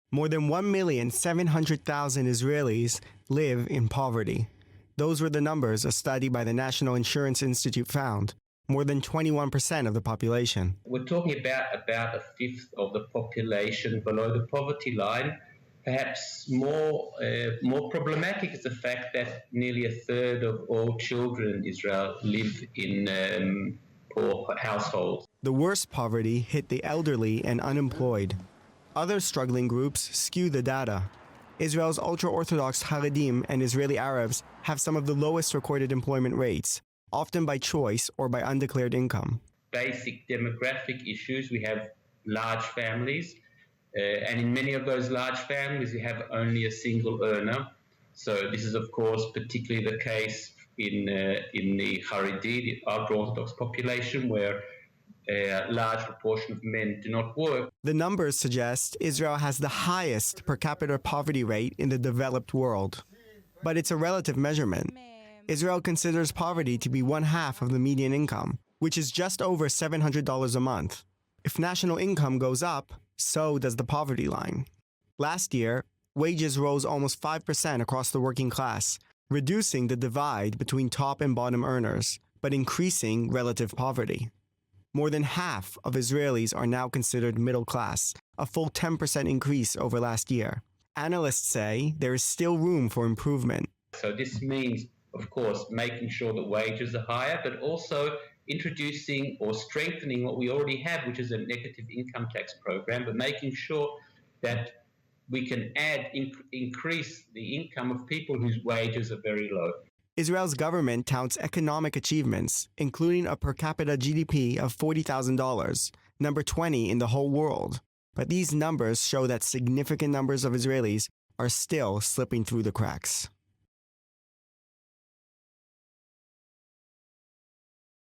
More than 1,700,000 Israelis live in poverty. Those were the numbers a study by the National Insurance Institute found. More than 21% of the population. We're talking about a fifth of the population below the poverty line. Perhaps more problematic is the fact that nearly a third of all children in Israel live in poor households. The worst poverty hit the elderly and unemployed. Other struggling groups skew the data. Israel's ultra-Orthodox Haredi and Israeli Arabs have some of the lowest recorded employment rates, often by choice or by undeclared income. Basic demographic issues. We have large families, and in many of those large families, you have only a single earner. So this is, of course, particularly the case in the Haredi, the ultra-Orthodox population, where a large proportion of men do not work. The numbers suggest Israel has the highest per capita poverty rate in the developed world. But it's a relative measurement. Israel considers poverty to be one half of the median income, which is just over $700 a month. If national income goes up, so does the poverty line. Last year, wages rose almost 5% across the working class, reducing the divide between top and bottom earners, but increasing relative poverty. More than half of Israelis are now considered middle class, a full 10% increase over last year. Analysts say there is still room for improvement. So this means, of course, making sure that wages are higher, but also introducing or strengthening what we already have, which is a negative income tax program, but making sure that we can increase the income of people whose wages are very low. Israel's government touts economic achievements, including a per capita GDP of $40,000, number 20 in the whole world. But these numbers show that significant numbers of Israelis are still slipping through the cracks.